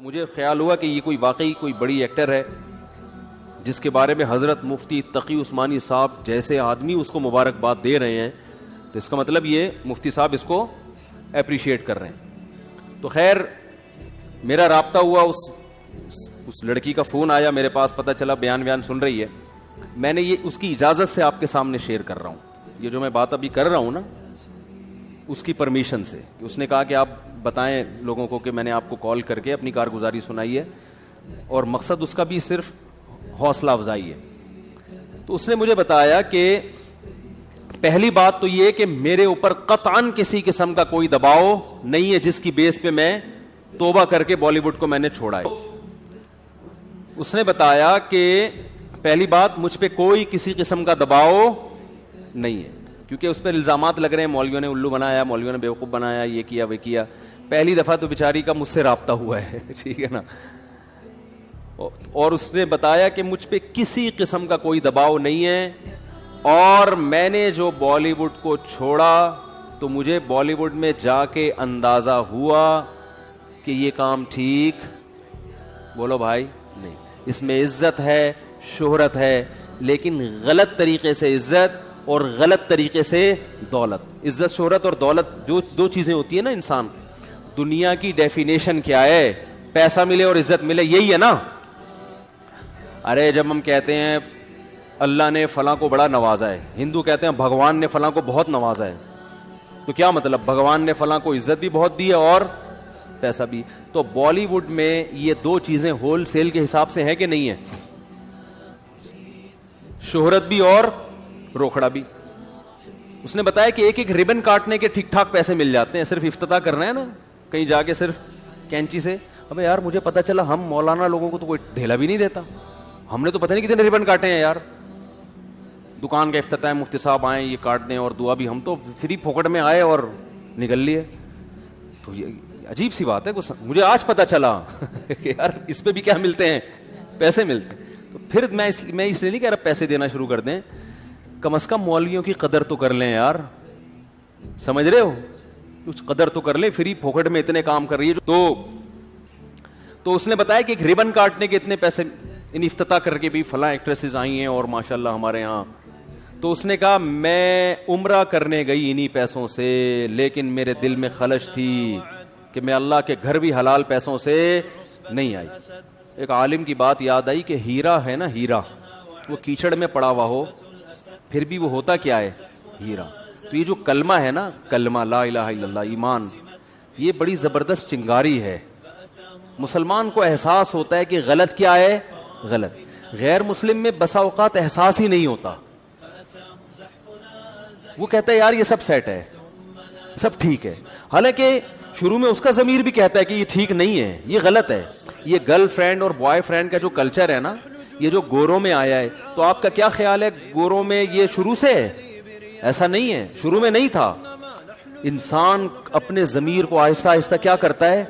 مجھے خیال ہوا کہ یہ کوئی واقعی کوئی بڑی ایکٹر ہے جس کے بارے میں حضرت مفتی تقی عثمانی صاحب جیسے آدمی اس کو مبارکباد دے رہے ہیں، تو اس کا مطلب یہ مفتی صاحب اس کو اپریشیٹ کر رہے ہیں. تو خیر میرا رابطہ ہوا، اس لڑکی کا فون آیا میرے پاس، پتہ چلا بیان سن رہی ہے. میں نے یہ اس کی اجازت سے آپ کے سامنے شیئر کر رہا ہوں. یہ جو میں بات ابھی کر رہا ہوں نا، اس کی پرمیشن سے. اس نے کہا کہ آپ بتائیں لوگوں کو کہ میں نے آپ کو کال کر کے اپنی کارگزاری سنائی ہے، اور مقصد اس کا بھی صرف حوصلہ افزائی ہے. تو اس نے مجھے بتایا کہ پہلی بات تو یہ کہ میرے اوپر قطعاً کسی قسم کا کوئی دباؤ نہیں ہے جس کی بیس پہ میں توبہ کر کے بالی ووڈ کو میں نے چھوڑا ہے. اس نے بتایا کہ پہلی بات مجھ پہ کوئی کسی قسم کا دباؤ نہیں ہے، کیونکہ اس پہ الزامات لگ رہے ہیں مولویوں نے الو بنایا، مولویوں نے بیوقوف بنایا، یہ کیا وہ کیا. پہلی دفعہ تو بیچاری کا مجھ سے رابطہ ہوا ہے ٹھیک ہے نا. اور اس نے بتایا کہ مجھ پہ کسی قسم کا کوئی دباؤ نہیں ہے، اور میں نے جو بالی ووڈ کو چھوڑا تو مجھے بالی ووڈ میں جا کے اندازہ ہوا کہ یہ کام ٹھیک، بولو بھائی، نہیں. اس میں عزت ہے، شہرت ہے، لیکن غلط طریقے سے عزت اور غلط طریقے سے دولت. عزت شہرت اور دولت جو دو چیزیں ہوتی ہیں نا، انسان دنیا کی ڈیفینیشن کیا ہے؟ پیسہ ملے اور عزت ملے، یہی ہے نا. ارے جب ہم کہتے ہیں اللہ نے فلاں کو بڑا نوازا ہے، ہندو کہتے ہیں بھگوان نے فلاں کو بہت نوازا ہے، تو کیا مطلب؟ بھگوان نے فلاں کو عزت بھی بہت دی ہے اور پیسہ بھی. تو بالی ووڈ میں یہ دو چیزیں ہول سیل کے حساب سے ہیں کہ نہیں ہے؟ شہرت بھی اور روکھڑا بھی. اس نے بتایا کہ ایک ایک ربن کاٹنے کے ٹھیک ٹھاک پیسے مل جاتے ہیں، صرف افتتاح کرنا ہے نا کہیں جا کے صرف کینچی سے. ابے یار مجھے پتا چلا ہم مولانا لوگوں کو تو کوئی ڈھیلا بھی نہیں دیتا، ہم نے تو پتہ نہیں کتنے ربن کاٹے ہیں یار. دکان کا افتتاح، مفتی صاحب آئیں یہ کاٹ دیں اور دعا بھی، ہم تو فری پھوکٹ میں آئے اور نکل لیے. تو یہ عجیب سی بات ہے، مجھے آج پتا چلا کہ یار اس پہ بھی کیا ملتے ہیں، پیسے ملتے ہیں. تو پھر میں اس لیے نہیں کہہ رہا پیسے دینا شروع کر دیں، کم از کم مولویوں کی قدر تو کر لیں یار، سمجھ رہے ہو؟ کچھ قدر تو کر لیں، فری پھوکٹ میں اتنے کام کر رہی ہے. تو اس نے بتایا کہ ایک ربن کاٹنے کے اتنے پیسے، ان افتتاح کر کے بھی فلاں ایکٹریسز آئی ہیں اور ماشاءاللہ ہمارے یہاں. تو اس نے کہا میں عمرہ کرنے گئی انہی پیسوں سے، لیکن میرے دل میں خلش تھی کہ میں اللہ کے گھر بھی حلال پیسوں سے نہیں آئی. ایک عالم کی بات یاد آئی کہ ہیرا ہے نا، ہیرا وہ کیچڑ میں پڑا ہوا ہو پھر بھی وہ ہوتا کیا ہے؟ ہیرا. تو یہ جو کلمہ ہے نا، کلمہ لا الہ الا اللہ، ایمان، یہ بڑی زبردست چنگاری ہے. مسلمان کو احساس ہوتا ہے کہ غلط کیا ہے، غلط. غیر مسلم میں بسا اوقات احساس ہی نہیں ہوتا، وہ کہتا ہے یار یہ سب سیٹ ہے، سب ٹھیک ہے، حالانکہ شروع میں اس کا ضمیر بھی کہتا ہے کہ یہ ٹھیک نہیں ہے، یہ غلط ہے. یہ گرل فرینڈ اور بوائے فرینڈ کا جو کلچر ہے نا، یہ جو گوروں میں آیا ہے، تو آپ کا کیا خیال ہے گوروں میں یہ شروع سے ہے؟ ایسا نہیں ہے، شروع میں نہیں تھا. انسان اپنے ضمیر کو آہستہ آہستہ کیا کرتا ہے؟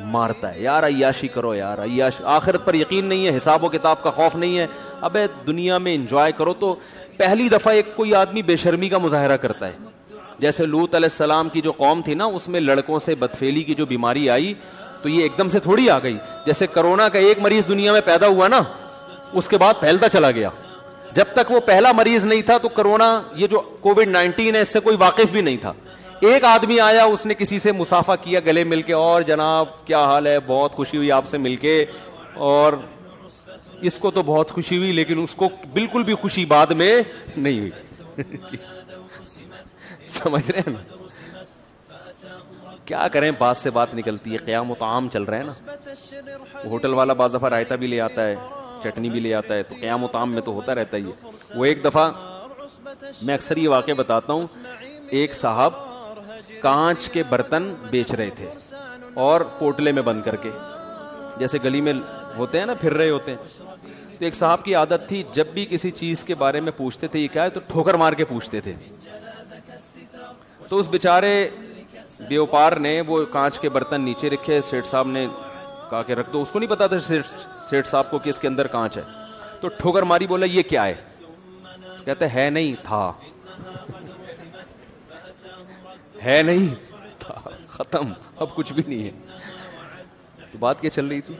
مارتا ہے. یار عیاشی کرو یار، عیاش، آخرت پر یقین نہیں ہے، حساب و کتاب کا خوف نہیں ہے، ابے دنیا میں انجوائے کرو. تو پہلی دفعہ ایک کوئی آدمی بے شرمی کا مظاہرہ کرتا ہے. جیسے لوط علیہ السلام کی جو قوم تھی نا، اس میں لڑکوں سے بدفعلی کی جو بیماری آئی، تو یہ ایک دم سے تھوڑی آ گئی. جیسے کرونا کا ایک مریض دنیا میں پیدا ہوا نا، اس کے بعد پھیلتا چلا گیا. جب تک وہ پہلا مریض نہیں تھا تو کرونا، یہ جو کووڈ-19 ہے، اس سے کوئی واقف بھی نہیں تھا. ایک آدمی آیا، اس نے کسی سے مصافحہ کیا گلے مل کے، اور جناب کیا حال ہے، بہت خوشی ہوئی آپ سے مل کے. اور اس کو تو بہت خوشی ہوئی، لیکن اس کو بالکل بھی خوشی بعد میں نہیں ہوئی. سمجھ رہے ہیں نا؟ کیا کریں، بات سے بات نکلتی ہے. قیام و طعام چل رہا ہے نا، ہوٹل والا بعض دفعہ رائتا بھی لے آتا ہے، چٹنی بھی لے آتا ہے، تو قیام و طعام میں تو ہوتا رہتا ہی ہے. وہ ایک دفعہ میں اکثر یہ واقعہ بتاتا ہوں، ایک صاحب کانچ کے برتن بیچ رہے تھے اور پوٹلے میں بند کر کے، جیسے گلی میں ہوتے ہیں نا، پھر رہے ہوتے ہیں. تو ایک صاحب کی عادت تھی، جب بھی کسی چیز کے بارے میں پوچھتے تھے یہ کیا ہے، تو ٹھوکر مار کے پوچھتے تھے. تو اس بیچارے بیوپار نے وہ کانچ کے برتن نیچے رکھے، سیٹھ صاحب نے کہا کہ رکھ دو. اس کو نہیں پتا تھا سیٹھ صاحب کو کہ اس کے اندر کانچ ہے. تو ٹھوکر ماری، بولا یہ کیا ہے؟ کہتے ہے نہیں تھا، ہے نہیں تھا، ختم، اب کچھ بھی نہیں ہے. تو بات کیا چل رہی تھی؟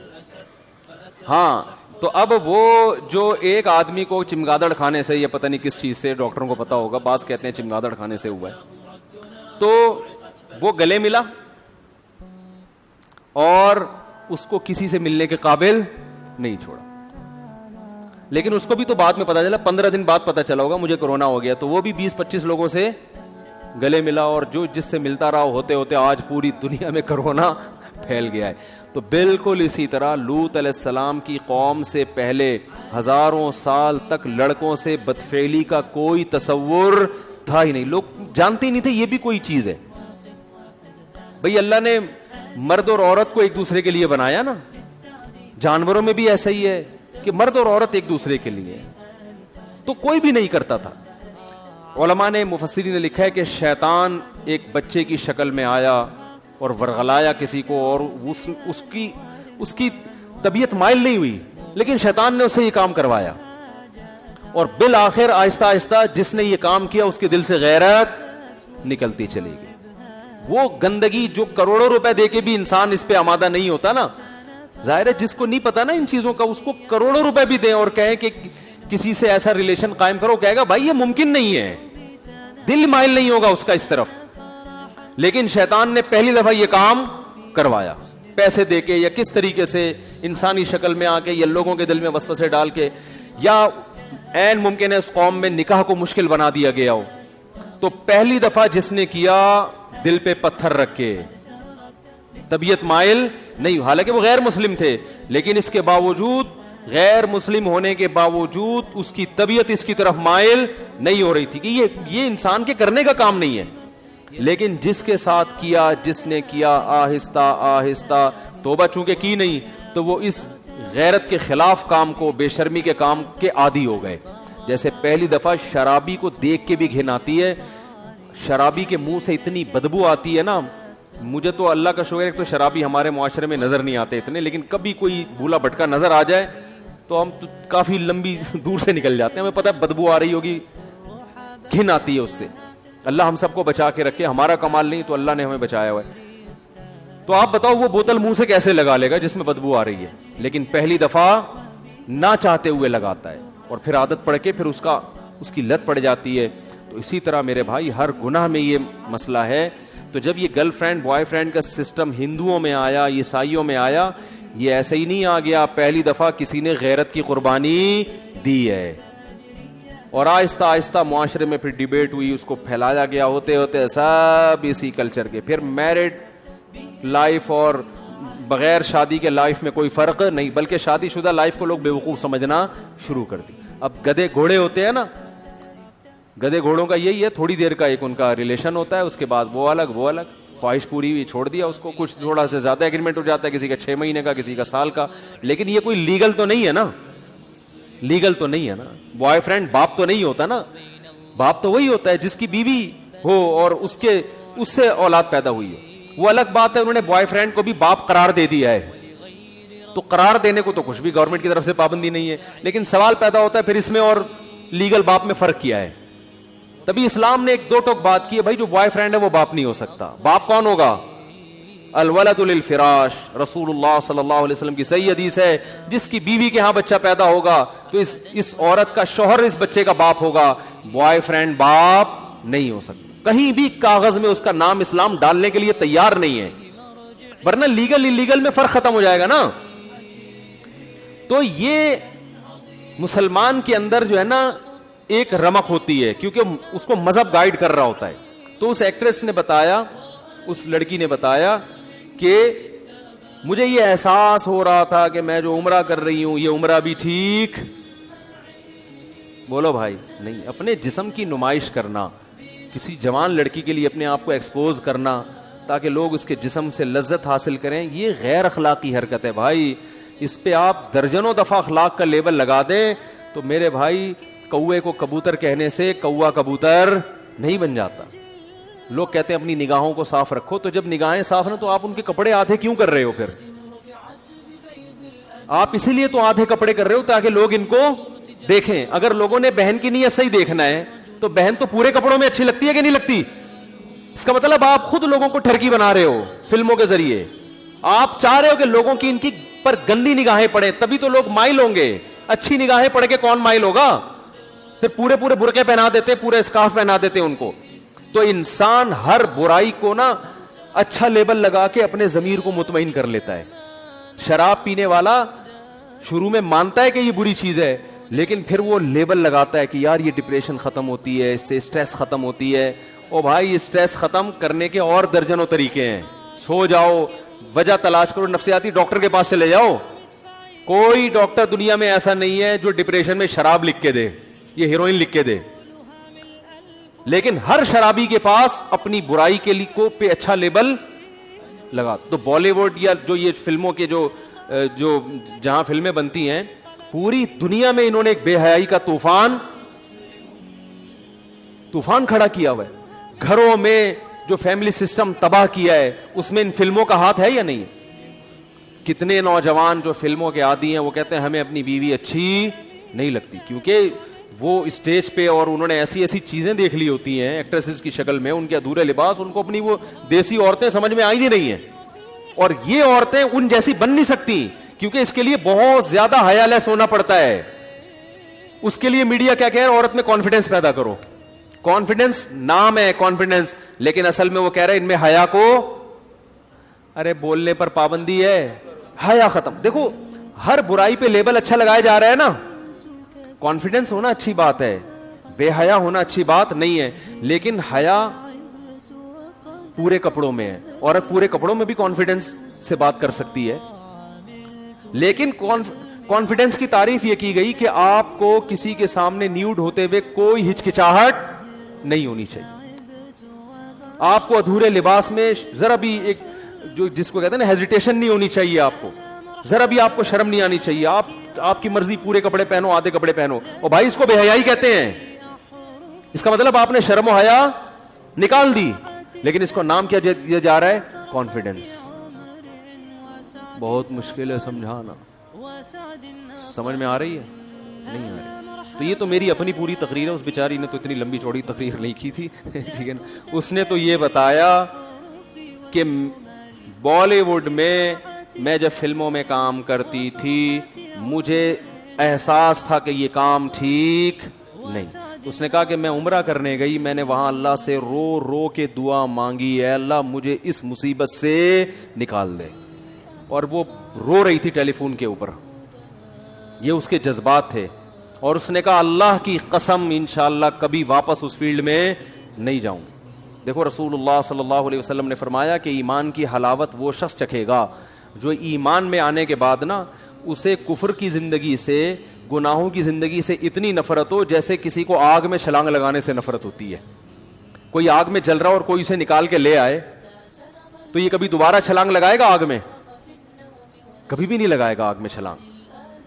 ہاں تو اب وہ جو ایک آدمی کو چمگادڑ کھانے سے یا پتہ نہیں کس چیز سے، ڈاکٹروں کو پتا ہوگا، بعض کہتے ہیں چمگادڑ کھانے سے ہوا ہے، تو وہ گلے ملا اور اس کو کسی سے ملنے کے قابل نہیں چھوڑا. لیکن اس کو بھی تو بعد میں پتا چلا، 15 دن بعد پتا چلا ہوگا مجھے کورونا ہو گیا، تو وہ بھی 20-25 لوگوں سے گلے ملا، اور جو جس سے ملتا رہا ہوتے ہوتے آج پوری دنیا میں کورونا پھیل گیا ہے. تو بالکل اسی طرح لوط علیہ السلام کی قوم سے پہلے ہزاروں سال تک لڑکوں سے بدفعلی کا کوئی تصور تھا ہی نہیں. لوگ جانتے ہی نہیں تھے یہ بھی کوئی چیز ہے. بھئی اللہ نے مرد اور عورت کو ایک دوسرے کے لیے بنایا نا، جانوروں میں بھی ایسا ہی ہے کہ مرد اور عورت ایک دوسرے کے لیے، تو کوئی بھی نہیں کرتا تھا. علماء نے، مفسرین نے لکھا ہے کہ شیطان ایک بچے کی شکل میں آیا اور ورغلایا کسی کو، اور اس کی طبیعت مائل نہیں ہوئی، لیکن شیطان نے اسے یہ کام کروایا، اور بالآخر آہستہ آہستہ جس نے یہ کام کیا اس کے دل سے غیرت نکلتی چلی گئی. وہ گندگی جو کروڑوں روپے دے کے بھی انسان اس پہ آمادہ نہیں ہوتا نا، ظاہر ہے جس کو نہیں پتا نا ان چیزوں کا، اس کو کروڑوں روپے بھی دیں اور کہیں کہ کسی سے ایسا ریلیشن قائم کرو، کہے گا بھائی یہ ممکن نہیں ہے، دل مائل نہیں ہوگا اس کا اس طرف. لیکن شیطان نے پہلی دفعہ یہ کام کروایا، پیسے دے کے یا کس طریقے سے انسانی شکل میں آ کے یا لوگوں کے دل میں وسوسے ڈال کے، یا عین ممکن ہے اس قوم میں نکاح کو مشکل بنا دیا گیا ہو. تو پہلی دفعہ جس نے کیا دل پہ پتھر رکھ کے، طبیعت مائل نہیں، حالانکہ وہ غیر مسلم تھے، لیکن اس کے باوجود، غیر مسلم ہونے کے باوجود اس کی طبیعت اس کی طرف مائل نہیں ہو رہی تھی کہ یہ انسان کے کرنے کا کام نہیں ہے. لیکن جس کے ساتھ کیا، جس نے کیا، آہستہ آہستہ توبہ چونکہ کی نہیں، تو وہ اس غیرت کے خلاف کام کو، بے شرمی کے کام کے عادی ہو گئے. جیسے پہلی دفعہ شرابی کو دیکھ کے بھی گھن آتی ہے، شرابی کے منہ سے اتنی بدبو آتی ہے نا. مجھے تو اللہ کا شکر ہے تو شرابی ہمارے معاشرے میں نظر نہیں آتے اتنے، لیکن کبھی کوئی بھولا بھٹکا نظر آ جائے تو ہم کافی لمبی دور سے نکل جاتے ہیں، ہمیں پتہ ہے بدبو آ رہی ہوگی، گھن آتی ہے اس سے. اللہ ہم سب کو بچا کے رکھے، ہمارا کمال نہیں تو اللہ نے ہمیں بچایا ہوا ہے. تو آپ بتاؤ وہ بوتل منہ سے کیسے لگا لے گا جس میں بدبو آ رہی ہے؟ لیکن پہلی دفعہ نہ چاہتے ہوئے لگاتا ہے، اور پھر عادت پڑ کے پھر اس کی لت پڑ جاتی ہے. تو اسی طرح میرے بھائی ہر گناہ میں یہ مسئلہ ہے. تو جب یہ گرل فرینڈ بوائے فرینڈ کا سسٹم ہندوؤں میں آیا، عیسائیوں میں آیا، یہ ایسے ہی نہیں آ گیا پہلی دفعہ کسی نے غیرت کی قربانی دی ہے، اور آہستہ آہستہ معاشرے میں پھر ڈیبیٹ ہوئی، اس کو پھیلایا گیا، ہوتے ہوتے سب اسی کلچر کے. پھر میرڈ لائف اور بغیر شادی کے لائف میں کوئی فرق نہیں، بلکہ شادی شدہ لائف کو لوگ بیوقوف سمجھنا شروع کر دی. اب گدھے گھوڑے ہوتے ہیں نا، گدھے گھوڑوں کا یہی ہے، تھوڑی دیر کا ایک ان کا ریلیشن ہوتا ہے، اس کے بعد وہ الگ، خواہش پوری ہوئی چھوڑ دیا اس کو. کچھ تھوڑا سا زیادہ ایگریمنٹ ہو جاتا ہے، کسی کا 6 مہینے کا، کسی کا سال کا، لیکن یہ کوئی لیگل تو نہیں ہے نا، لیگل تو نہیں ہے نا. بوائے فرینڈ باپ تو نہیں ہوتا نا، باپ تو وہی ہوتا ہے جس کی بیوی ہو اور اس سے اولاد پیدا ہوئی ہے. وہ الگ بات ہے، انہوں نے بوائے فرینڈ کو بھی باپ قرار دے دیا ہے، تو قرار دینے کو تو کچھ بھی گورنمنٹ کی طرف سے پابندی نہیں ہے. لیکن سوال پیدا ہوتا ہے پھر اس میں اور لیگل باپ میں فرق کیا ہے. تبھی اسلام نے ایک دو ٹوک بات کی ہے، بھائی جو بوائے فرینڈ ہے وہ باپ نہیں ہو سکتا. باپ کون ہوگا؟ الولد للفراش. رسول اللہ صلی اللہ علیہ وسلم کی صحیح حدیث ہے، جس کی بیوی کے ہاں بچہ پیدا ہوگا تو اس عورت کا شوہر اس بچے کا باپ ہوگا، بوائے فرینڈ باپ نہیں ہو سکتا. کہیں بھی کاغذ میں اس کا نام اسلام ڈالنے کے لیے تیار نہیں ہے، ورنہ لیگل انلیگل میں فرق ختم ہو جائے گا نا. تو یہ مسلمان کے اندر جو ہے نا ایک رمق ہوتی ہے، کیونکہ اس کو مذہب گائیڈ کر رہا ہوتا ہے. تو اس ایکٹریس نے بتایا، اس لڑکی نے بتایا کہ مجھے یہ احساس ہو رہا تھا کہ میں جو عمرہ کر رہی ہوں یہ عمرہ بھی ٹھیک. بولو بھائی نہیں، اپنے جسم کی نمائش کرنا، کسی جوان لڑکی کے لیے اپنے آپ کو ایکسپوز کرنا تاکہ لوگ اس کے جسم سے لذت حاصل کریں، یہ غیر اخلاقی حرکت ہے بھائی. اس پہ آپ درجنوں دفعہ اخلاق کا لیبل لگا دیں تو میرے بھائی کوے کو کبوتر کہنے سے کوا کبوتر نہیں بن جاتا. لوگ کہتے ہیں اپنی نگاہوں کو صاف رکھو، تو جب نگاہیں صاف ہیں تو آپ ان کے کپڑے آدھے کیوں کر رہے ہو؟ پھر آپ اسی لیے تو آدھے کپڑے کر رہے ہو تاکہ لوگ ان کو دیکھیں. اگر لوگوں نے بہن کی نیت سے ہی دیکھنا ہے تو بہن تو پورے کپڑوں میں اچھی لگتی ہے کہ نہیں لگتی؟ اس کا مطلب آپ خود لوگوں کو ٹھرکی بنا رہے ہو فلموں کے ذریعے. آپ چاہ رہے ہو کہ لوگوں کی ان کی پر گندی نگاہیں پڑے, تبھی تو لوگ مائل ہوں گے. اچھی نگاہیں پڑ کے کون مائل ہوگا؟ پھر پورے پورے برقعے پہنا دیتے, پورے اسکارف پہنا دیتے ان کو. تو انسان ہر برائی کو نا اچھا لیبل لگا کے اپنے ضمیر کو مطمئن کر لیتا ہے. شراب پینے والا شروع میں مانتا ہے کہ یہ بری چیز ہے, لیکن پھر وہ لیبل لگاتا ہے کہ یار یہ ڈپریشن ختم ہوتی ہے, اس سے اسٹریس ختم ہوتی ہے. او بھائی, اسٹریس ختم کرنے کے اور درجنوں طریقے ہیں. سو جاؤ, وجہ تلاش کرو, نفسیاتی ڈاکٹر کے پاس چلے جاؤ. کوئی ڈاکٹر دنیا میں ایسا نہیں ہے جو ڈپریشن میں شراب لکھ کے دے, یہ ہیروئن لکھ کے دے. لیکن ہر شرابی کے پاس اپنی برائی کے لیے کو پہ اچھا لیبل لگا. تو بالی ووڈ یا جو یہ فلموں کے جو جہاں فلمیں بنتی ہیں, پوری دنیا میں انہوں نے ایک بے حیائی کا طوفان کھڑا کیا ہوا ہے. گھروں میں جو فیملی سسٹم تباہ کیا ہے, اس میں ان فلموں کا ہاتھ ہے یا نہیں؟ کتنے نوجوان جو فلموں کے عادی ہیں وہ کہتے ہیں ہمیں اپنی بیوی اچھی نہیں لگتی, کیونکہ وہ اسٹیج پہ اور انہوں نے ایسی ایسی چیزیں دیکھ لی ہوتی ہیں ایکٹریسز کی شکل میں, ان کے ادھورے لباس, ان کو اپنی وہ دیسی عورتیں سمجھ میں آئی نہیں ہیں. اور یہ عورتیں ان جیسی بن نہیں سکتی, کیونکہ اس کے لیے بہت زیادہ حیا لیس ہونا پڑتا ہے. اس کے لیے میڈیا کیا کہہ رہا ہے, عورت میں کانفیڈنس پیدا کرو. کانفیڈنس نام ہے کانفیڈنس, لیکن اصل میں وہ کہہ رہے ہیں ان میں حیا کو, ارے بولنے پر پابندی ہے, حیا ختم. دیکھو ہر برائی پہ لیبل اچھا لگایا جا رہا ہے نا. کانفیڈنس ہونا اچھی بات ہے, بے حیا ہونا اچھی بات نہیں ہے, لیکن حیا پورے کپڑوں میں ہے. عورت پورے کپڑوں میں بھی کانفیڈنس سے بات کر سکتی ہے, لیکن کانفیڈنس کی تعریف یہ کی گئی کہ آپ کو کسی کے سامنے نیوڈ ہوتے ہوئے کوئی ہچکچاہٹ نہیں ہونی چاہیے. آپ کو ادھورے لباس میں ذرا بھی ایک جو جس کو کہتے ہیں نا ہیزیٹیشن نہیں ہونی چاہیے, آپ کو ذرا بھی آپ کو شرم نہیں آنی چاہیے. آپ کی مرضی پورے کپڑے پہنو, آدھے کپڑے پہنو, اور بھائی اس کو بے حیائی کہتے ہیں. اس کا مطلب آپ نے شرم و حیا نکال دی, لیکن اس کو نام کیا دیا جا رہا ہے, کانفیڈنس. بہت مشکل ہے سمجھانا, سمجھ میں آ رہی ہے نہیں آ رہی؟ تو یہ تو میری اپنی پوری تقریر ہے, اس بیچاری نے تو اتنی لمبی چوڑی تقریر نہیں کی تھی, ٹھیک ہے نا. اس نے تو یہ بتایا کہ بالی ووڈ میں جب فلموں میں کام کرتی تھی مجھے احساس تھا کہ یہ کام ٹھیک نہیں. اس نے کہا کہ میں عمرہ کرنے گئی, میں نے وہاں اللہ سے رو رو کے دعا مانگی, اے اللہ مجھے اس مصیبت سے نکال دے. اور وہ رو رہی تھی ٹیلی فون کے اوپر, یہ اس کے جذبات تھے. اور اس نے کہا اللہ کی قسم انشاءاللہ کبھی واپس اس فیلڈ میں نہیں جاؤں. دیکھو رسول اللہ صلی اللہ علیہ وسلم نے فرمایا کہ ایمان کی حلاوت وہ شخص چکھے گا جو ایمان میں آنے کے بعد نا اسے کفر کی زندگی سے, گناہوں کی زندگی سے اتنی نفرت ہو جیسے کسی کو آگ میں چھلانگ لگانے سے نفرت ہوتی ہے. کوئی آگ میں جل رہا اور کوئی اسے نکال کے لے آئے تو یہ کبھی دوبارہ چھلانگ لگائے گا آگ میں؟ کبھی بھی نہیں لگائے گا آگ میں چھلانگ.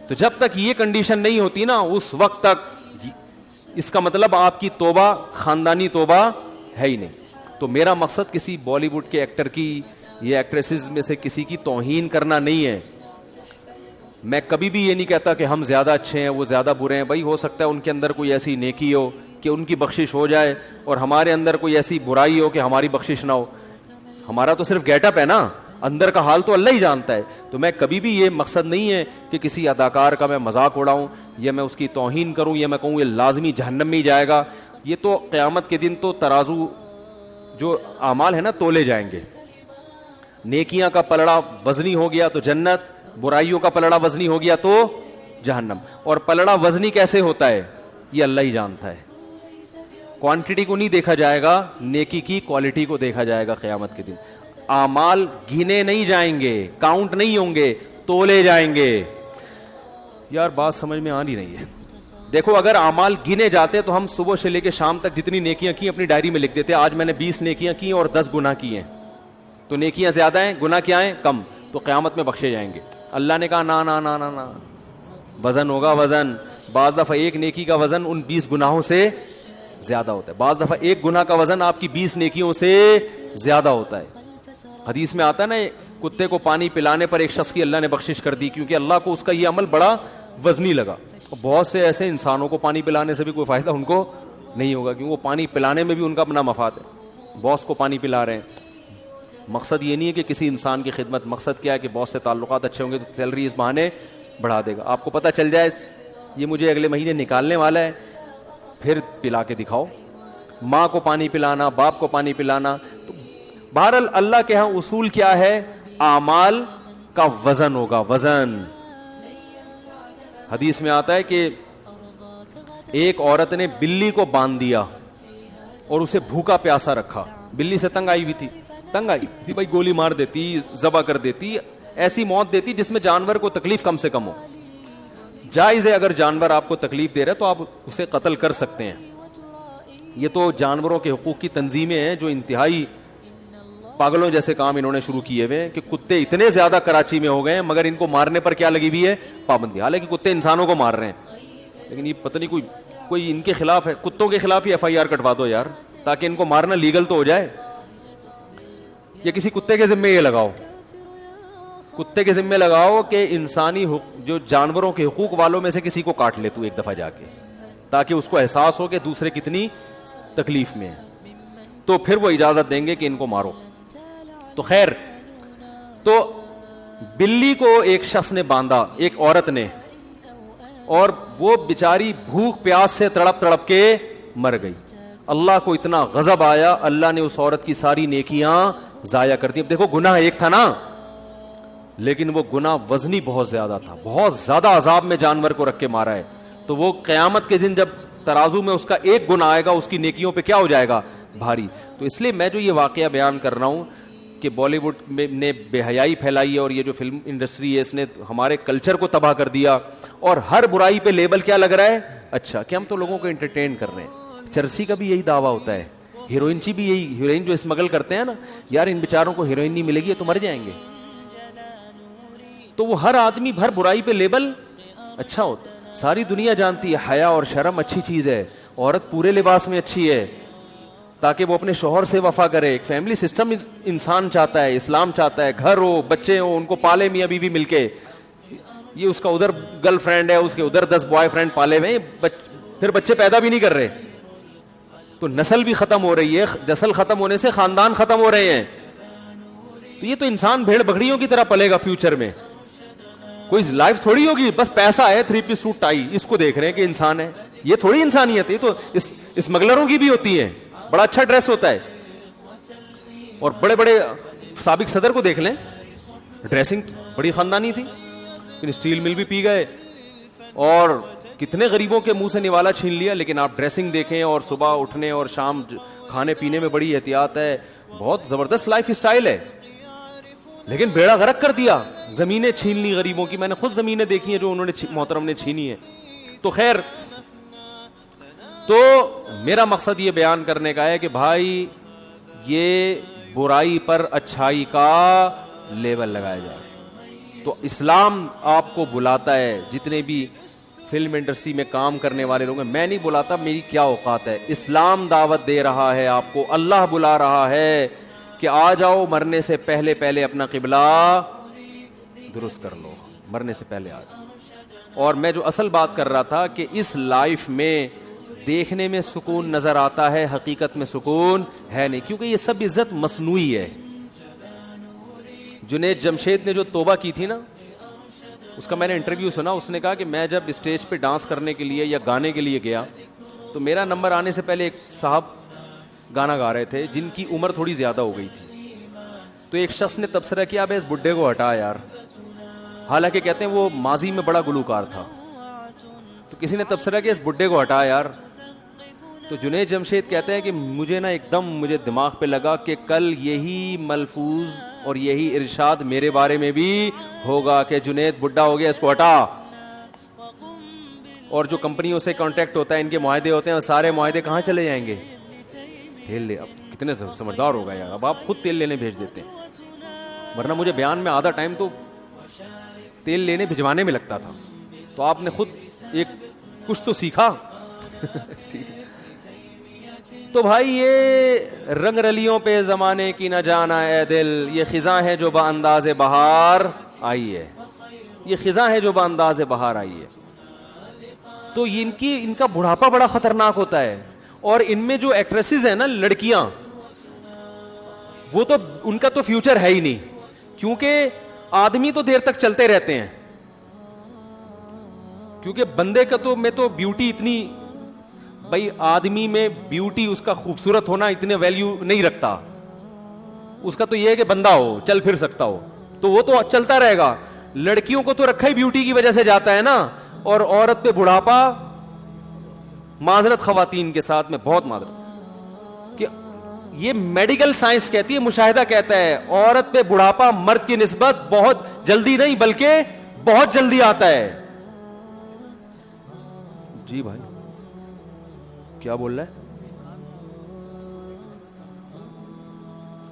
تو جب تک یہ کنڈیشن نہیں ہوتی نا اس وقت تک اس کا مطلب آپ کی توبہ خاندانی توبہ ہے ہی نہیں. تو میرا مقصد کسی بالی ووڈ کے ایکٹر کی یا ایکٹریسز میں سے کسی کی توہین کرنا نہیں ہے. میں کبھی بھی یہ نہیں کہتا کہ ہم زیادہ اچھے ہیں وہ زیادہ برے ہیں. بھائی ہو سکتا ہے ان کے اندر کوئی ایسی نیکی ہو کہ ان کی بخشش ہو جائے, اور ہمارے اندر کوئی ایسی برائی ہو کہ ہماری بخشش نہ ہو. ہمارا تو صرف گیٹ اپ ہے نا, اندر کا حال تو اللہ ہی جانتا ہے. تو میں کبھی بھی یہ مقصد نہیں ہے کہ کسی اداکار کا میں مذاق اڑاؤں یا میں اس کی توہین کروں یا میں کہوں یہ لازمی جہنم میں ہی جائے گا. یہ تو قیامت کے دن تو ترازو جو اعمال ہے نا تولے جائیں گے. نیکیاں کا پلڑا وزنی ہو گیا تو جنت, برائیوں کا پلڑا وزنی ہو گیا تو جہنم. اور پلڑا وزنی کیسے ہوتا ہے یہ اللہ ہی جانتا ہے. کوانٹٹی کو نہیں دیکھا جائے گا, نیکی کی کوالٹی کو دیکھا جائے گا قیامت کے دن. اعمال گنے نہیں جائیں گے, کاؤنٹ نہیں ہوں گے, تولے جائیں گے. یار بات سمجھ میں آ نہیں رہی ہے. دیکھو اگر اعمال گنے جاتے تو ہم صبح سے لے کے شام تک جتنی نیکیاں کی اپنی ڈائری میں لکھ دیتے, آج میں نے 20 نیکیاں کی اور 10 گناہ کیے ہیں. تو نیکیاں زیادہ ہیں, گناہ کیا ہیں کم, تو قیامت میں بخشے جائیں گے. اللہ نے کہا نا نا نا نا نا, وزن ہوگا وزن. بعض دفعہ ایک نیکی کا وزن ان 20 گناہوں سے زیادہ ہوتا ہے, بعض دفعہ ایک گناہ کا وزن آپ کی 20 نیکیوں سے زیادہ ہوتا ہے. حدیث میں آتا ہے نا کتے کو پانی پلانے پر ایک شخص کی اللہ نے بخشش کر دی کیونکہ اللہ کو اس کا یہ عمل بڑا وزنی لگا. بہت سے ایسے انسانوں کو پانی پلانے سے بھی کوئی فائدہ ان کو نہیں ہوگا, کیونکہ وہ پانی پلانے میں بھی ان کا اپنا مفاد ہے. باس کو پانی پلا رہے ہیں, مقصد یہ نہیں ہے کہ کسی انسان کی خدمت, مقصد کیا ہے کہ بہت سے تعلقات اچھے ہوں گے تو سیلری اس بہانے بڑھا دے گا. آپ کو پتہ چل جائے یہ مجھے اگلے مہینے نکالنے والا ہے, پھر پلا کے دکھاؤ. ماں کو پانی پلانا, باپ کو پانی پلانا. تو بہرحال اللہ کے ہاں اصول کیا ہے, اعمال کا وزن ہوگا, وزن. حدیث میں آتا ہے کہ ایک عورت نے بلی کو باندھ دیا اور اسے بھوکا پیاسا رکھا. بلی سے تنگ آئی ہوئی تھی بھائی, گولی مار دیتی, ذبح کر دیتی, ایسی موت دیتی جس میں جانور کو تکلیف کم سے کم ہو. جائز ہے اگر جانور آپ کو تکلیف دے رہا ہے تو آپ اسے قتل کر سکتے ہیں. یہ تو جانوروں کے حقوق کی تنظیمیں ہیں جو انتہائی پاگلوں جیسے کام انہوں نے شروع کیے ہوئے ہیں کہ کتے اتنے زیادہ کراچی میں ہو گئے ہیں مگر ان کو مارنے پر کیا لگی ہوئی ہے, پابندی. حالانکہ کتے انسانوں کو مار رہے ہیں, لیکن یہ پتہ نہیں کوئی ان کے خلاف ہے. کتوں کے خلاف ہی FIR کٹوا دو یار, تاکہ ان کو مارنا لیگل تو ہو جائے. یا کسی کتے کے ذمے یہ لگاؤ, کتے کے ذمے لگاؤ کہ انسانی جو جانوروں کے حقوق والوں میں سے کسی کو کاٹ لے تو ایک دفعہ جا کے, تاکہ اس کو احساس ہو کہ دوسرے کتنی تکلیف میں ہیں, تو پھر وہ اجازت دیں گے کہ ان کو مارو. تو خیر, تو بلی کو ایک شخص نے باندھا, ایک عورت نے, اور وہ بیچاری بھوک پیاس سے تڑپ تڑپ کے مر گئی. اللہ کو اتنا غضب آیا, اللہ نے اس عورت کی ساری نیکیاں ضائع کر دی. اب دیکھو گناہ ایک تھا نا, لیکن وہ گناہ وزنی بہت زیادہ تھا, بہت زیادہ عذاب میں جانور کو رکھ کے مارا ہے. تو وہ قیامت کے دن جب ترازو میں اس کا ایک گناہ آئے گا, اس کی نیکیوں پہ کیا ہو جائے گا, بھاری. تو اس لیے میں جو یہ واقعہ بیان کر رہا ہوں کہ بالی ووڈ نے بے حیائی پھیلائی ہے, اور یہ جو فلم انڈسٹری ہے اس نے ہمارے کلچر کو تباہ کر دیا, اور ہر برائی پہ لیبل کیا لگ رہا ہے, اچھا کہ ہم تو لوگوں کو انٹرٹین کر رہے ہیں. چرسی کا بھی یہی دعویٰ ہوتا ہے, ہیروئن چی بھی یہی, ہیروئن جو اسمگل کرتے ہیں نا, یار ان بیچاروں کو ہیروئن نہیں ملے گی تو مر جائیں گے. تو وہ ہر آدمی ہر برائی پہ لیبل اچھا ہوتا ہے. ساری دنیا جانتی ہے حیا اور شرم اچھی چیز ہے, عورت پورے لباس میں اچھی ہے تاکہ وہ اپنے شوہر سے وفا کرے. ایک فیملی سسٹم انسان چاہتا ہے, اسلام چاہتا ہے, گھر ہو, بچے ہو, ان کو پالے میاں بیوی مل کے. یہ اس کا ادھر گرل فرینڈ ہے, اس کے ادھر 10 بوائے فرینڈ پالے ہوئے, پھر بچے پیدا بھی نہیں کر رہے, تو نسل بھی ختم ہو رہی ہے. نسل ختم ہونے سے خاندان ختم ہو رہے ہیں. تو یہ تو انسان بھیڑ بکریوں کی طرح پلے گا فیوچر میں. کوئی لائف تھوڑی ہوگی بس پیسہ ہے, 3 پیس سوٹ ٹائی, اس کو دیکھ رہے ہیں کہ انسان ہے. یہ تھوڑی انسانیت ہے, تو اسمگلروں کی بھی ہوتی ہے. بڑا اچھا ڈریس ہوتا ہے, اور بڑے بڑے سابق صدر کو دیکھ لیں, ڈریسنگ بڑی خاندانی تھی, لیکن اسٹیل مل بھی پی گئے اور کتنے غریبوں کے منہ سے نوالا چھین لیا. لیکن آپ ڈریسنگ دیکھیں, اور صبح اٹھنے اور شام کھانے پینے میں بڑی احتیاط ہے, بہت زبردست لائف اسٹائل ہے. لیکن بیڑا غرق کر دیا, زمینیں چھین لی غریبوں کی. میں نے خود زمینیں دیکھی ہیں جو انہوں نے محترم نے چھینی ہے. تو خیر, تو میرا مقصد یہ بیان کرنے کا ہے کہ بھائی یہ برائی پر اچھائی کا لیبل لگایا جائے. تو اسلام آپ کو بلاتا ہے, جتنے بھی فلم انڈسٹری میں کام کرنے والے لوگ ہیں, میں نہیں بلاتا, میری کیا اوقات ہے. اسلام دعوت دے رہا ہے آپ کو, اللہ بلا رہا ہے کہ آ جاؤ, مرنے سے پہلے پہلے اپنا قبلہ درست کر لو, مرنے سے پہلے آ جاؤ. اور میں جو اصل بات کر رہا تھا کہ اس لائف میں دیکھنے میں سکون نظر آتا ہے, حقیقت میں سکون ہے نہیں, کیونکہ یہ سب عزت مصنوعی ہے. جنید جمشید نے جو توبہ کی تھی نا, اس کا میں نے انٹرویو سنا. اس نے کہا کہ میں جب اسٹیج پہ ڈانس کرنے کے لیے یا گانے کے لیے گیا تو میرا نمبر آنے سے پہلے ایک صاحب گانا گا رہے تھے جن کی عمر تھوڑی زیادہ ہو گئی تھی. تو ایک شخص نے تبصرہ کیا, ابے اس بڈھے کو ہٹا یار. حالانکہ کہتے ہیں وہ ماضی میں بڑا گلوکار تھا. تو کسی نے تبصرہ کیا, اس بڈھے کو ہٹا یار. تو جنید جمشید کہتے ہیں کہ مجھے نا ایک دم مجھے دماغ پہ لگا کہ کل یہی ملفوظ اور یہی ارشاد میرے بارے میں بھی ہوگا کہ جنید بڈھا ہو گیا, اس کو ہٹا. اور جو کمپنیوں سے کانٹیکٹ ہوتا ہے, ان کے معاہدے ہوتے ہیں, اور سارے معاہدے کہاں چلے جائیں گے, تیل لے. اب کتنے سمجھدار ہوگا یار, اب آپ خود تیل لینے بھیج دیتے ہیں, ورنہ مجھے بیان میں آدھا ٹائم تو تیل لینے بھجوانے میں لگتا تھا. تو آپ نے خود ایک کچھ تو سیکھا. تو بھائی یہ رنگ رلیوں پہ زمانے کی نہ جانا اے دل, یہ خزاں ہے جو با انداز بہار آئی ہے, یہ خزاں ہے جو با انداز بہار آئی ہے. تو ان کا بڑھاپا بڑا خطرناک ہوتا ہے. اور ان میں جو ایکٹریسز ہیں نا, لڑکیاں وہ تو ان کا تو فیوچر ہے ہی نہیں, کیونکہ آدمی تو دیر تک چلتے رہتے ہیں, کیونکہ بندے کا تو میں تو بیوٹی اتنی, بھائی آدمی میں بیوٹی اس کا خوبصورت ہونا اتنے ویلیو نہیں رکھتا, اس کا تو یہ ہے کہ بندہ ہو, چل پھر سکتا ہو, تو وہ تو چلتا رہے گا. لڑکیوں کو تو رکھا ہی بیوٹی کی وجہ سے جاتا ہے نا, اور عورت پہ بڑھاپا, معذرت خواتین کے ساتھ میں بہت معذرت, کہ یہ میڈیکل سائنس کہتی ہے, مشاہدہ کہتا ہے, عورت پہ بڑھاپا مرد کی نسبت بہت جلدی نہیں بلکہ بہت جلدی آتا ہے. جی بھائی کیا بول رہا ہے؟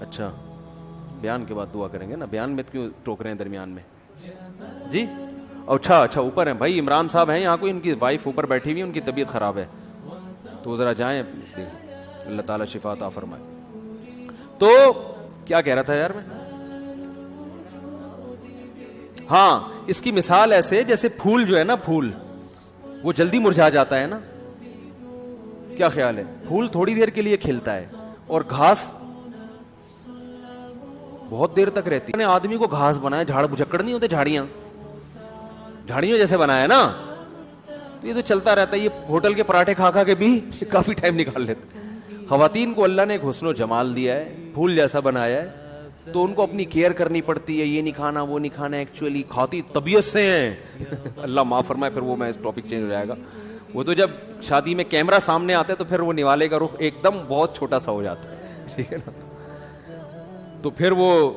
اچھا بیان کے بعد دعا کریں گے نا, بیان میں کیوں ٹوک رہے ہیں درمیان میں؟ جی اچھا اوپر ہیں بھائی, عمران صاحب ہیں یہاں, کوئی ان کی وائف اوپر بیٹھی ہوئی, ان کی طبیعت خراب ہے, تو ذرا جائیں, اللہ تعالیٰ شفا عطا فرمائے. تو کیا کہہ رہا تھا یار میں؟ ہاں اس کی مثال ایسے جیسے پھول جو ہے نا, پھول وہ جلدی مرجھا جاتا ہے نا, کیا خیال ہے؟ پھول تھوڑی دیر کے لیے کھلتا ہے, اور گھاس بہت دیر تک رہتی ہے. آدمی کو گھاس بنایا, جھاڑ بھجکڑ نہیں ہوتے, جھاڑیوں جیسے بنایا نا, تو یہ تو چلتا رہتا ہے. یہ ہوٹل کے پراٹھے کھا کھا کے بھی کافی ٹائم نکال لیتے. خواتین کو اللہ نے ایک حسن و جمال دیا ہے, پھول جیسا بنایا ہے, تو ان کو اپنی کیئر کرنی پڑتی ہے, یہ نہیں کھانا وہ نہیں کھانا, ایکچولی کھاتی طبیعت سے ہیں. اللہ معاف فرمائے, پھر وہ میں ٹاپک چینج ہو جائے گا. وہ تو جب شادی میں کیمرہ سامنے آتا ہے تو پھر وہ نوالے کا رخ ایک دم بہت چھوٹا سا ہو جاتا ہے, ٹھیک ہے نا. تو پھر وہ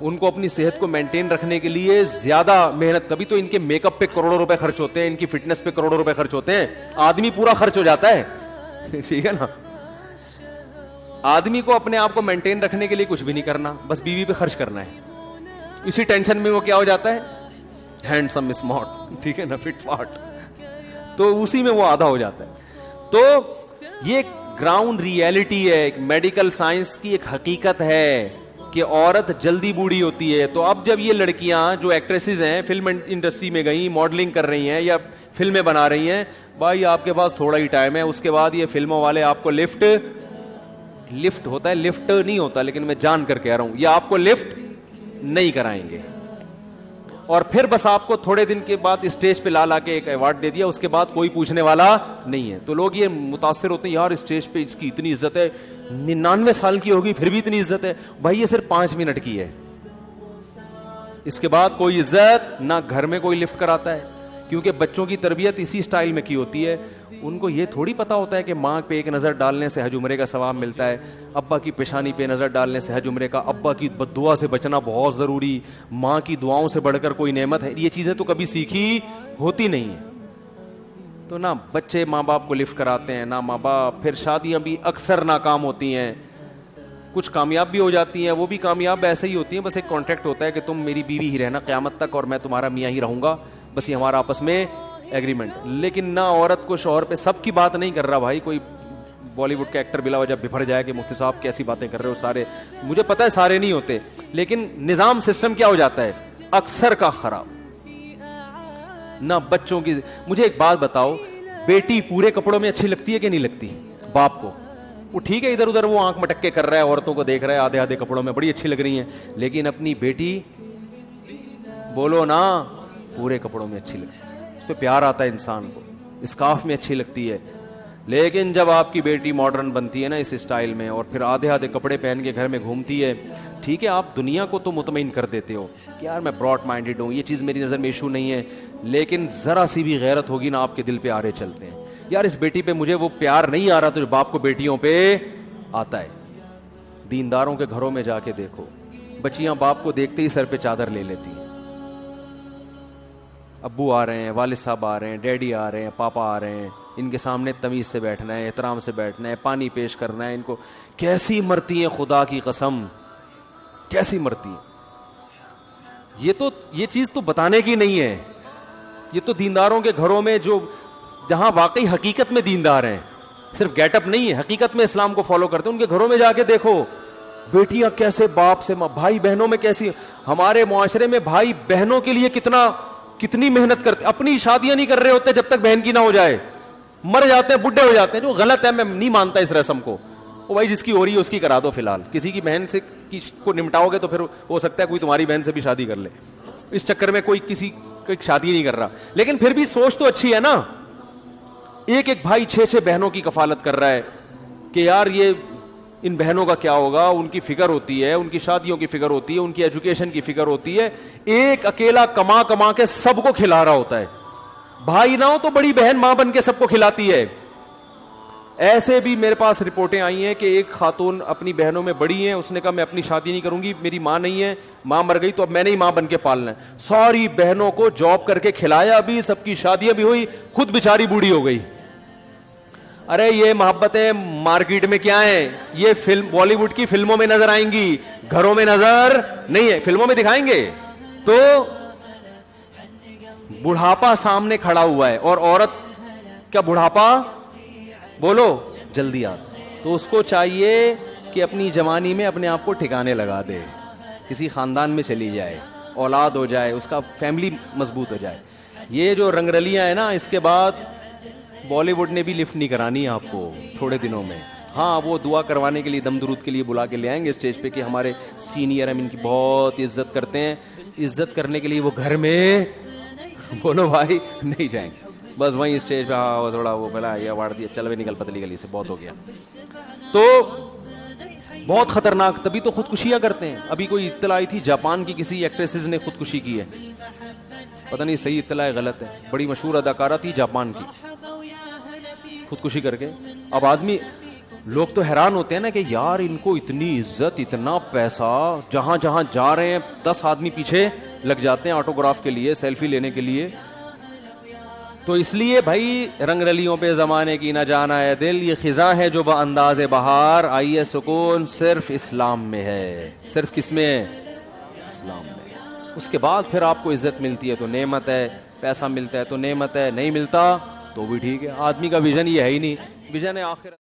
ان کو اپنی صحت کو مینٹین رکھنے کے لیے زیادہ محنت, کبھی تو ان کے میک اپ پہ کروڑوں روپے خرچ ہوتے ہیں, ان کی فٹنس پہ کروڑوں روپے خرچ ہوتے ہیں, آدمی پورا خرچ ہو جاتا ہے, ٹھیک ہے نا. آدمی کو اپنے آپ کو مینٹین رکھنے کے لیے کچھ بھی نہیں کرنا, بس بیوی پہ خرچ کرنا ہے. اسی ٹینشن میں وہ کیا ہو جاتا ہے, ہینڈسم اسمارٹ, ٹھیک ہے نا, فٹ فاٹ, تو اسی میں وہ آدھا ہو جاتا ہے. تو یہ گراؤنڈ ریئلٹی ہے, ایک میڈیکل سائنس کی ایک حقیقت ہے کہ عورت جلدی بوڑھی ہوتی ہے. تو اب جب یہ لڑکیاں جو ایکٹریسز ہیں, فلم انڈسٹری میں گئیں, ماڈلنگ کر رہی ہیں یا فلمیں بنا رہی ہیں, بھائی آپ کے پاس تھوڑا ہی ٹائم ہے, اس کے بعد یہ فلموں والے آپ کو لفٹ ہوتا ہے, لفٹ نہیں ہوتا, لیکن میں جان کر کہہ رہا ہوں, یہ آپ کو لفٹ نہیں کرائیں گے, اور پھر بس آپ کو تھوڑے دن کے بعد اسٹیج پہ لا کے ایک ایوارڈ دے دیا, اس کے بعد کوئی پوچھنے والا نہیں ہے. تو لوگ یہ متاثر ہوتے ہیں, یار اسٹیج پہ اس کی اتنی عزت ہے, 99 سال کی ہوگی پھر بھی اتنی عزت ہے. بھائی یہ صرف 5 منٹ کی ہے, اس کے بعد کوئی عزت نہ. گھر میں کوئی لفٹ کراتا ہے, کیونکہ بچوں کی تربیت اسی سٹائل میں کی ہوتی ہے. ان کو یہ تھوڑی پتا ہوتا ہے کہ ماں پہ ایک نظر ڈالنے سے حج عمرے کا ثواب ملتا ہے, ابا کی پیشانی پہ نظر ڈالنے سے حج عمرے کا, ابا کی بد دعا سے بچنا بہت ضروری, ماں کی دعاؤں سے بڑھ کر کوئی نعمت ہے. یہ چیزیں تو کبھی سیکھی ہوتی نہیں ہیں. تو نہ بچے ماں باپ کو لفٹ کراتے ہیں, نہ ماں باپ. پھر شادیاں بھی اکثر ناکام ہوتی ہیں, کچھ کامیاب بھی ہو جاتی ہیں, وہ بھی کامیاب ایسے ہی ہوتی ہیں, بس ایک کانٹریکٹ ہوتا ہے کہ تم میری بیوی ہی رہنا قیامت تک, اور میں تمہارا میاں ہی رہوں گا, بس یہ ہمارا آپس میں ایگریمنٹ. لیکن نہ عورت کو شوہر پہ, سب کی بات نہیں کر رہا بھائی, کوئی بالی ووڈ کا ایکٹر بلا وجہ بفر جائے کہ مفتی صاحب کیسی باتیں کر رہے ہو, سارے مجھے پتا ہے سارے نہیں ہوتے, لیکن نظام سسٹم کیا ہو جاتا ہے اکثر کا خراب. نہ بچوں کی, مجھے ایک بات بتاؤ, بیٹی پورے کپڑوں میں اچھی لگتی ہے کہ نہیں لگتی باپ کو؟ وہ ٹھیک ہے ادھر ادھر وہ آنکھ مٹک کے کر رہا ہے, عورتوں کو دیکھ رہا ہے آدھے آدھے کپڑوں میں, بڑی اچھی لگ رہی ہیں, لیکن اپنی بیٹی بولو نا پورے کپڑوں میں اچھی لگتی ہے, اس پہ پیار آتا ہے انسان کو, اسکارف میں اچھی لگتی ہے. لیکن جب آپ کی بیٹی ماڈرن بنتی ہے نا اس اسٹائل میں, اور پھر آدھے آدھے کپڑے پہن کے گھر میں گھومتی ہے, ٹھیک ہے آپ دنیا کو تو مطمئن کر دیتے ہو کہ یار میں براڈ مائنڈیڈ ہوں, یہ چیز میری نظر میں ایشو نہیں ہے, لیکن ذرا سی بھی غیرت ہوگی نا آپ کے دل پہ آرے چلتے ہیں, یار اس بیٹی پہ مجھے وہ پیار نہیں آ رہا تو جو باپ کو بیٹیوں پہ آتا ہے. دینداروں کے گھروں میں جا کے دیکھو, بچیاں باپ کو دیکھتے ہی سر پہ چادر لے لیتی ہیں. ابو آ رہے ہیں, والد صاحب آ رہے ہیں, ڈیڈی آ رہے ہیں, پاپا آ رہے ہیں, ان کے سامنے تمیز سے بیٹھنا ہے, احترام سے بیٹھنا ہے, پانی پیش کرنا ہے. ان کو کیسی مرتی ہیں, خدا کی قسم کیسی مرتی ہیں. یہ چیز تو بتانے کی نہیں ہے, یہ تو دینداروں کے گھروں میں جو جہاں واقعی حقیقت میں دیندار ہیں, صرف گیٹ اپ نہیں ہے, حقیقت میں اسلام کو فالو کرتے ہیں, ان کے گھروں میں جا کے دیکھو بیٹیاں کیسے باپ سے, بھائی بہنوں میں کیسی. ہمارے معاشرے میں بھائی بہنوں کے لیے کتنی محنت کرتے, اپنی شادیاں نہیں کر رہے ہوتے جب تک بہن کی نہ ہو جائے, مر جاتے ہیں, بڈھے ہو جاتے ہیں, جو غلط ہے. میں نہیں مانتا اس رسم کو. وہ بھائی جس کی ہو رہی ہے اس کی کرا دو فی الحال, کسی کی بہن سے کی کو نمٹاؤ گے تو پھر ہو سکتا ہے کوئی تمہاری بہن سے بھی شادی کر لے. اس چکر میں کوئی کسی کی شادی نہیں کر رہا. لیکن پھر بھی سوچ تو اچھی ہے نا. ایک ایک بھائی 6 بہنوں کی کفالت کر رہا ہے کہ یار یہ ان بہنوں کا کیا ہوگا, ان کی فکر ہوتی ہے, ان کی شادیوں کی فکر ہوتی ہے, ان کی ایجوکیشن کی فکر ہوتی ہے. ایک اکیلا کما کما کے سب کو کھلا رہا ہوتا ہے. بھائی نہ ہو تو بڑی بہن ماں بن کے سب کو کھلاتی ہے. ایسے بھی میرے پاس رپورٹیں آئی ہیں کہ ایک خاتون اپنی بہنوں میں بڑی ہیں, اس نے کہا میں اپنی شادی نہیں کروں گی, میری ماں نہیں ہے, ماں مر گئی تو اب میں نے ہی ماں بن کے پالنا ہے. ساری بہنوں کو جاب کر کے کھلایا بھی, سب کی شادیاں بھی ہوئی, خود بیچاری بوڑھی ہو گئی. ارے یہ محبتیں مارکیٹ میں کیا ہیں, یہ فلم بالی ووڈ کی فلموں میں نظر آئیں گی, گھروں میں نظر نہیں ہے. فلموں میں دکھائیں گے تو بڑھاپا سامنے کھڑا ہوا ہے اور عورت کیا بڑھاپا بولو جلدی آتا, تو اس کو چاہیے کہ اپنی جوانی میں اپنے آپ کو ٹھکانے لگا دے, کسی خاندان میں چلی جائے, اولاد ہو جائے, اس کا فیملی مضبوط ہو جائے. یہ جو رنگ رلیاں ہیں نا, اس کے بعد بالی ووڈ نے بھی لفٹ نہیں کرانی آپ کو تھوڑے دنوں میں. ہاں وہ دعا کروانے کے لیے, دم درود کے لیے بلا کے لے آئیں گے اسٹیج پہ کہ ہمارے سینئر ہم ان کی بہت عزت کرتے ہیں. عزت کرنے کے لیے وہ گھر میں بولو بھائی نہیں جائیں گے, بس وہیں اسٹیج پہ ہاں تھوڑا وہ بلا یہ اوارڈ دیا, چل بھی نکل پتلی گلی سے, بہت ہو گیا. تو بہت خطرناک, تبھی تو خودکشیاں کرتے ہیں. ابھی کوئی اطلاع آئی تھی جاپان کی کسی ایکٹریسز نے خودکشی کی ہے, پتہ نہیں صحیح اطلاع ہے غلط ہے, بڑی مشہور اداکارہ تھی جاپان کی, خودکشی کر کے. اب آدمی لوگ تو حیران ہوتے ہیں نا کہ یار ان کو اتنی عزت, اتنا پیسہ, جہاں جہاں جا رہے ہیں 10 آدمی پیچھے لگ جاتے ہیں آٹوگراف کے لیے, سیلفی لینے کے لیے. تو اس لیے بھائی رنگ رلیوں پہ زمانے کی نہ جانا ہے دل, یہ خزاں ہے جو بانداز بہار, آئیے سکون صرف اسلام میں ہے. صرف کس میں ہے؟ اسلام میں. اس کے بعد پھر آپ کو عزت ملتی ہے تو نعمت ہے, پیسہ ملتا ہے تو نعمت ہے, نہیں ملتا تو بھی ٹھیک ہے. آدمی کا ویژن یہ ہے ہی نہیں, ویژن ہے آخرت.